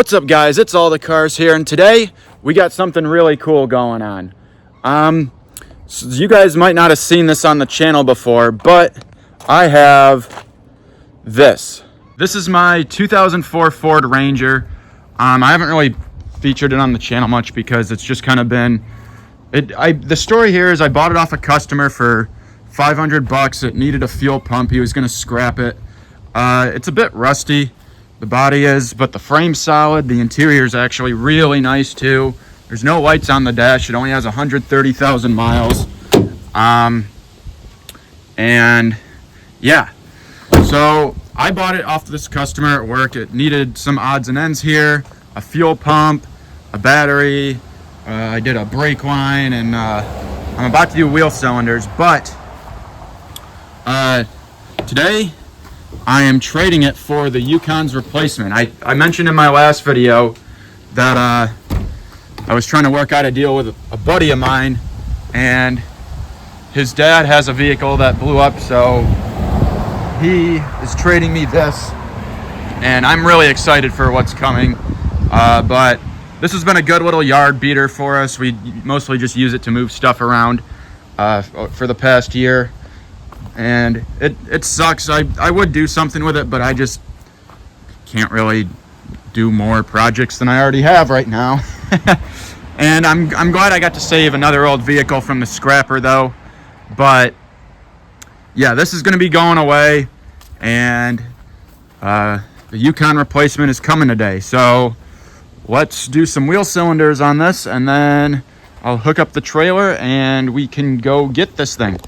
What's up, guys? It's All the Cars here, and today we got something really cool going on. So you guys might not have seen this on the channel before, but I have this. This is my 2004 Ford Ranger. I haven't really featured it on the channel much because it's just kind of been the story here is I bought it off a customer for $500. It needed a fuel pump. He was going to scrap it. It's a bit rusty. The body is, but the frame's solid. The interior is actually really nice too. There's no lights on the dash. It only has 130,000 miles. And yeah, so I bought it off this customer at work. It needed some odds and ends here, a fuel pump, a battery. I did a brake line, and I'm about to do wheel cylinders, but today I am trading it for the Yukon's replacement. I mentioned in my last video that I was trying to work out a deal with a buddy of mine, and his dad has a vehicle that blew up, so he is trading me this, and I'm really excited for what's coming. But this has been a good little yard beater for us. We mostly just use it to move stuff around for the past year. And it sucks. I would do something with it, but I just can't really do more projects than I already have right now. And I'm glad I got to save another old vehicle from the scrapper though. But yeah, this is going to be going away, and the Yukon replacement is coming today. So let's do some wheel cylinders on this, and then I'll hook up the trailer and we can go get this thing.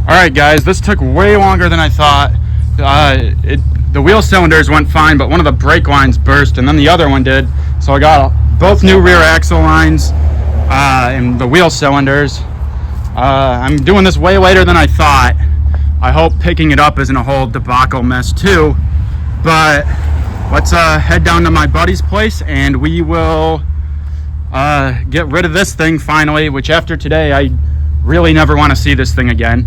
Alright guys, this took way longer than I thought. The wheel cylinders went fine, but one of the brake lines burst, and then the other one did. So I got both new rear axle lines and the wheel cylinders. I'm doing this way later than I thought. I hope picking it up isn't a whole debacle mess too. But let's head down to my buddy's place, and we will get rid of this thing finally, which after today I really never want to see this thing again.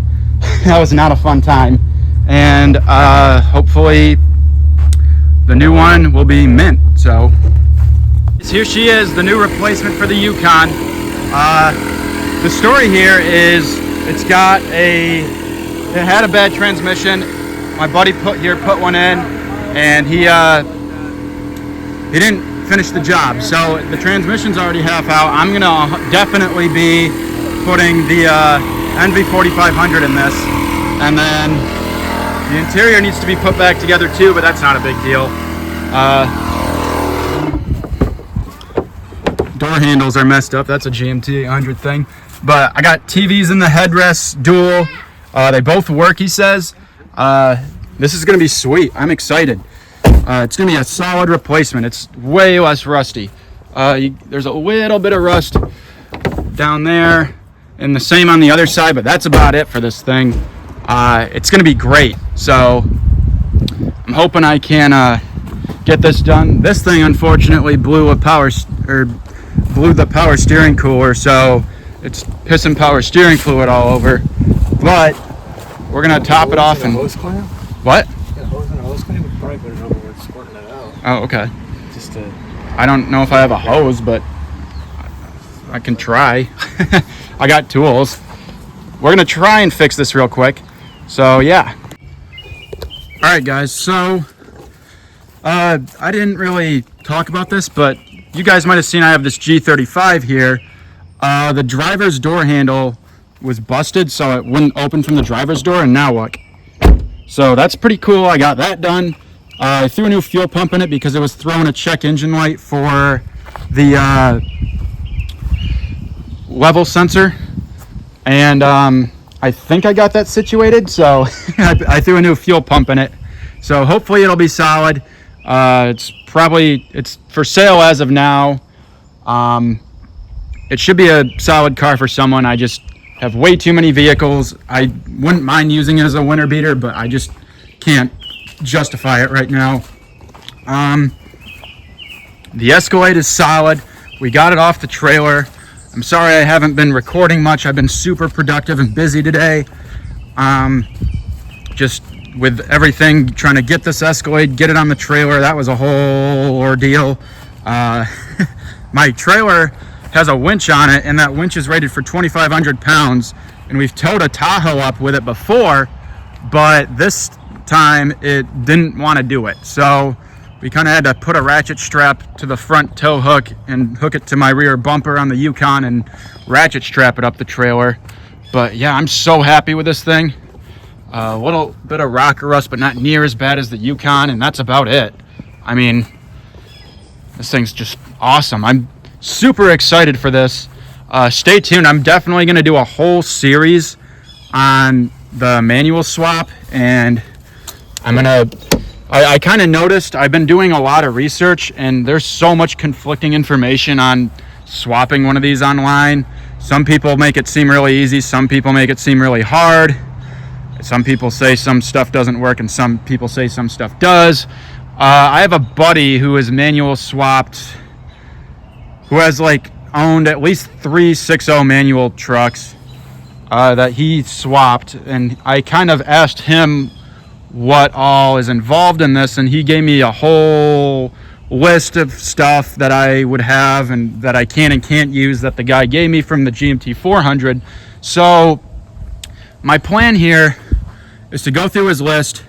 That was not a fun time. And hopefully the new one will be mint. So here she is, the new replacement for the Yukon. The story here is it had a bad transmission. My buddy put one in, and he didn't finish the job. So the transmission's already half out. I'm gonna definitely be putting the NV4500 in this, and then the interior needs to be put back together too, but that's not a big deal. Door handles are messed up. That's a GMT800 thing, but I got TVs in the headrests, dual. They both work, he says. This is gonna be sweet. I'm excited. It's gonna be a solid replacement. It's way less rusty. There's a little bit of rust down there, and the same on the other side, but that's about it for this thing. It's gonna be great, so I'm hoping I can get this done. This thing unfortunately blew the power steering cooler, so it's pissing power steering fluid all over. But we're gonna top it off and what? Yeah, hose and a hose clamp would probably put it over where it's squirting it out. Oh, okay. I don't know if I have a hose, but I can try. I got tools. We're gonna try and fix this real quick. So yeah. All right, guys. So I didn't really talk about this, but you guys might have seen I have this G35 here. The driver's door handle was busted, so it wouldn't open from the driver's door, and now look. So that's pretty cool. I got that done. I threw a new fuel pump in it because it was throwing a check engine light for the level sensor, and I think I got that situated, so I threw a new fuel pump in it. So hopefully it'll be solid. It's for sale as of now. It should be a solid car for someone. I just have way too many vehicles. I wouldn't mind using it as a winter beater, but I just can't justify it right now. The Escalade is solid. We got it off the trailer. I'm sorry I haven't been recording much. I've been super productive and busy today. Just with everything, trying to get this Escalade, get it on the trailer. That was a whole ordeal. My trailer has a winch on it, and that winch is rated for 2,500 pounds. And we've towed a Tahoe up with it before, but this time it didn't want to do it. So we kind of had to put a ratchet strap to the front tow hook and hook it to my rear bumper on the Yukon and ratchet strap it up the trailer. But yeah, I'm so happy with this thing. A little bit of rocker rust, but not near as bad as the Yukon, and that's about it. I mean, this thing's just awesome. I'm super excited for this. Stay tuned. I'm definitely going to do a whole series on the manual swap, and I kind of noticed I've been doing a lot of research, and there's so much conflicting information on swapping one of these online. Some people make it seem really easy. Some people make it seem really hard. Some people say some stuff doesn't work, and some people say some stuff does. I have a buddy who is manual swapped, who has like owned at least 3 6.0 manual trucks that he swapped, and I kind of asked him what all is involved in this, and he gave me a whole list of stuff that I would have and that I can and can't use that the guy gave me from the GMT800. So my plan here is to go through his list,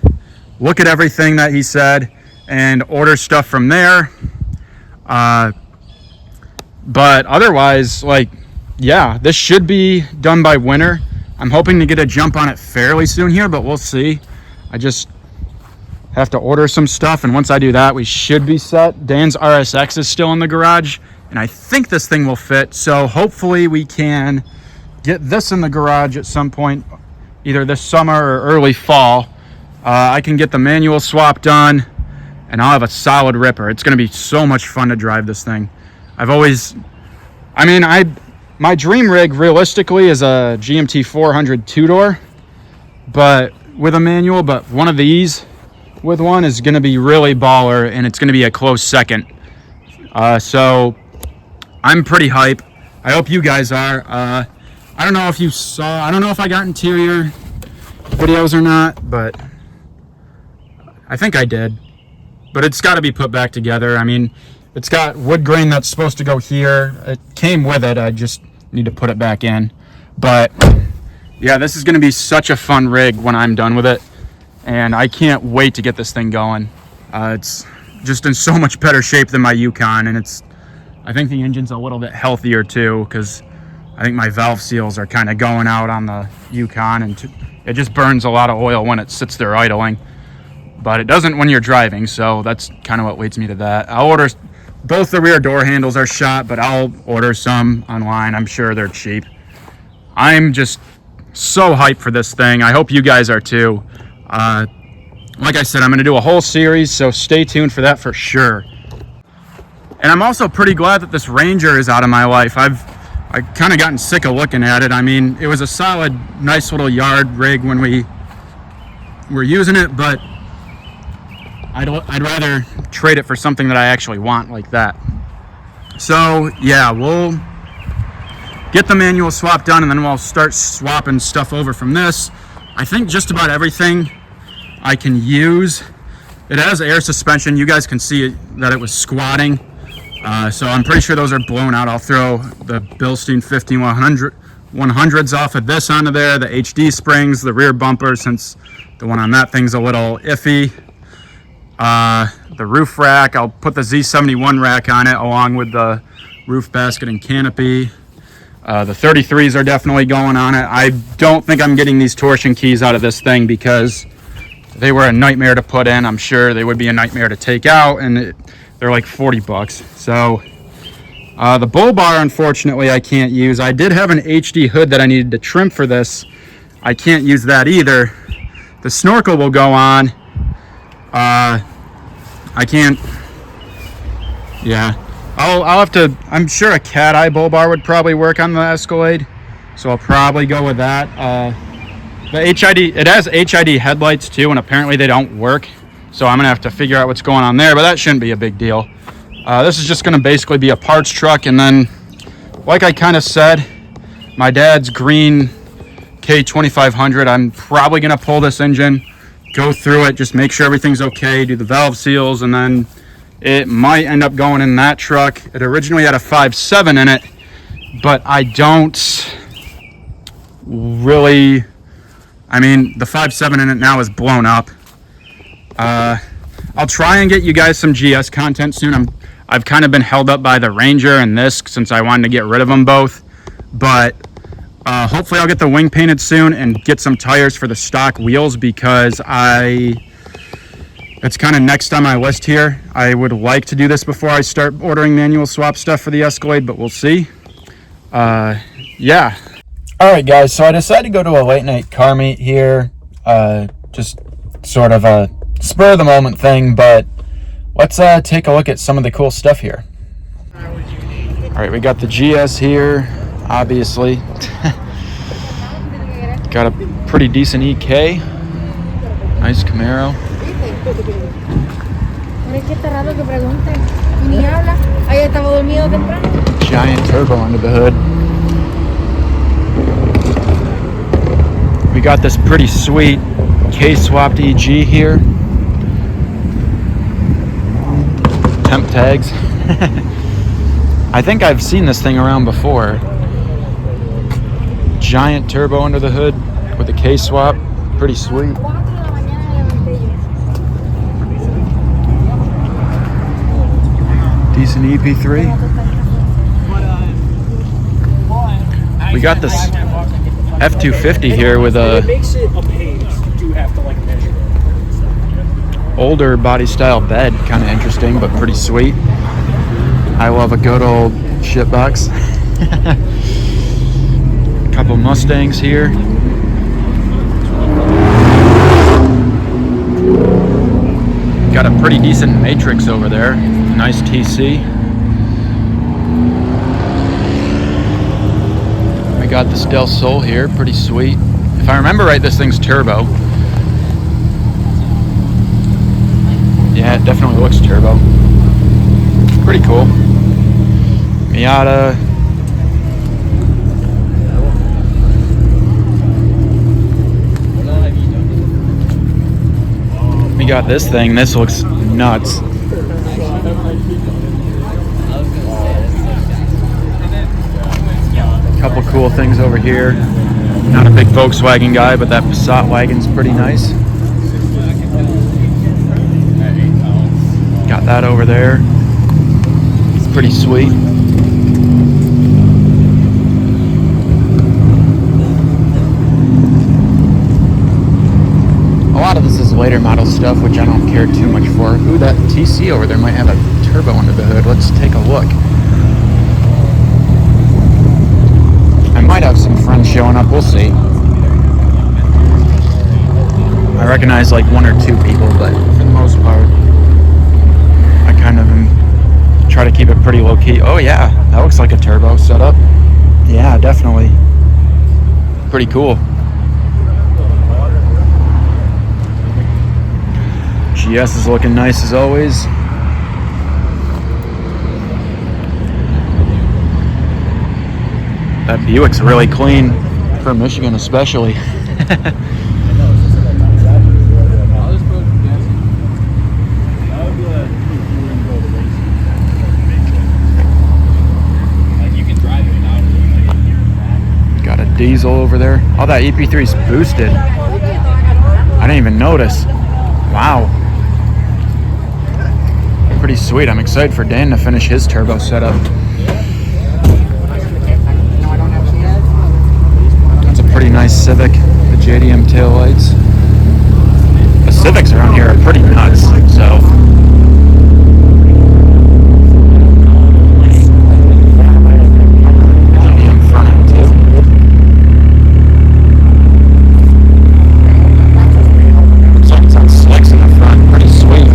look at everything that he said, and order stuff from there. But otherwise, like, yeah, this should be done by winter. I'm hoping to get a jump on it fairly soon here, but we'll see. I just have to order some stuff, and once I do that, we should be set. Dan's RSX is still in the garage, and I think this thing will fit. So hopefully we can get this in the garage at some point, either this summer or early fall. I can get the manual swap done, and I'll have a solid ripper. It's going to be so much fun to drive this thing. My dream rig realistically is a GMT800 two-door, but with a manual. But one of these with one is going to be really baller, and it's going to be a close second. So I'm pretty hype. I hope you guys are. I don't know if you saw. I don't know if I got interior videos or not, but I think I did. But it's got to be put back together. I mean, it's got wood grain that's supposed to go here. It came with it. I just need to put it back in. But yeah, this is going to be such a fun rig when I'm done with it, and I can't wait to get this thing going. It's just in so much better shape than my Yukon, and I think the engine's a little bit healthier too, because I think my valve seals are kind of going out on the Yukon, and it just burns a lot of oil when it sits there idling. But it doesn't when you're driving, so that's kind of what leads me to that. I'll order, both the rear door handles are shot, but I'll order some online. I'm sure they're cheap. I'm just so hyped for this thing. I hope you guys are too. Like I said, I'm going to do a whole series, so stay tuned for that for sure. And I'm also pretty glad that this Ranger is out of my life. I kind of gotten sick of looking at it. I mean, it was a solid, nice little yard rig when we were using it, but I'd rather trade it for something that I actually want like that. So yeah, we'll get the manual swap done, and then we'll start swapping stuff over from this. I think just about everything I can use. It has air suspension. You guys can see that it was squatting. So I'm pretty sure those are blown out. I'll throw the Bilstein 100s off of this onto there, the HD springs, the rear bumper, since the one on that thing's a little iffy. The roof rack, I'll put the Z71 rack on it along with the roof basket and canopy. The 33s are definitely going on it. I don't think I'm getting these torsion keys out of this thing because they were a nightmare to put in. I'm sure they would be a nightmare to take out, and they're like $40. So the bull bar, unfortunately, I can't use. I did have an HD hood that I needed to trim for this. I can't use that either. The snorkel will go on. I can't. Yeah, I'll have to. I'm sure a cat eye bull bar would probably work on the Escalade, so I'll probably go with that. The HID, it has HID headlights too, and apparently they don't work, so I'm gonna have to figure out what's going on there, but that shouldn't be a big deal. This is just gonna basically be a parts truck, and then, like I kind of said, my dad's green K2500, I'm probably gonna pull this engine, go through it, just make sure everything's okay, do the valve seals, and then it might end up going in that truck. It originally had a 5.7 in it, but I don't really, I mean, the 5.7 in it now is blown up. I'll try and get you guys some GS content soon. I've kind of been held up by the Ranger and this since I wanted to get rid of them both, but hopefully I'll get the wing painted soon and get some tires for the stock wheels, because it's kind of next on my list here. I would like to do this before I start ordering manual swap stuff for the Escalade, but we'll see. Yeah. All right, guys, so I decided to go to a late night car meet here. Just sort of a spur of the moment thing, but let's take a look at some of the cool stuff here. All right, we got the GS here, obviously. Got a pretty decent EK. Nice Camaro. Giant turbo under the hood. We got this pretty sweet K-swapped EG here. Temp tags. I think I've seen this thing around before. Giant turbo under the hood with a K-swap. Pretty sweet. Decent EP3. We got this F250 here with a older body style bed. Kind of interesting, but pretty sweet. I love a good old shitbox. Couple Mustangs here. Got a pretty decent Matrix over there. Nice TC. We got this Del Sol here, pretty sweet. If I remember right, this thing's turbo. Yeah, it definitely looks turbo. Pretty cool. Miata. We got this thing. This looks nuts. Couple cool things over here. Not a big Volkswagen guy, but that Passat wagon's pretty nice. Got that over there. It's pretty sweet. A lot of this is later model stuff, which I don't care too much for. Ooh, that TC over there might have a turbo under the hood. Let's take a look. I might have some friends showing up. We'll see. I recognize like one or two people, but for the most part, I kind of try to keep it pretty low key. Oh yeah, that looks like a turbo setup. Yeah, definitely. Pretty cool. GS is looking nice as always. That Buick's really clean for Michigan especially. Got a diesel over there. Oh, that EP3's boosted. I didn't even notice. Wow. Pretty sweet. I'm excited for Dan to finish his turbo setup. That's a pretty nice Civic, the JDM taillights. The Civics around here are pretty nuts, so. JDM front end too. Looks like it's on slicks in the front, pretty sweet.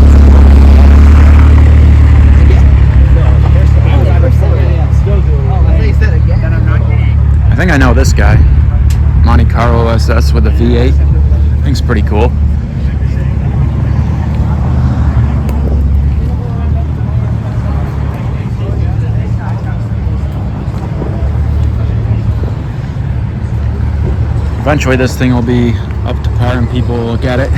I think I know this guy. Monte Carlo SS with a V8. I think it's pretty cool. Eventually this thing will be up to par and people will look at it.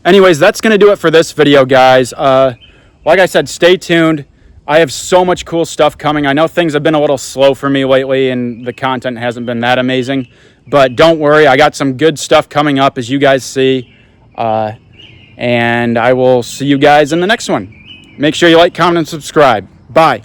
Anyways, that's going to do it for this video, guys. Like I said, stay tuned. I have so much cool stuff coming. I know things have been a little slow for me lately and the content hasn't been that amazing. But don't worry, I got some good stuff coming up, as you guys see. And I will see you guys in the next one. Make sure you like, comment, and subscribe. Bye.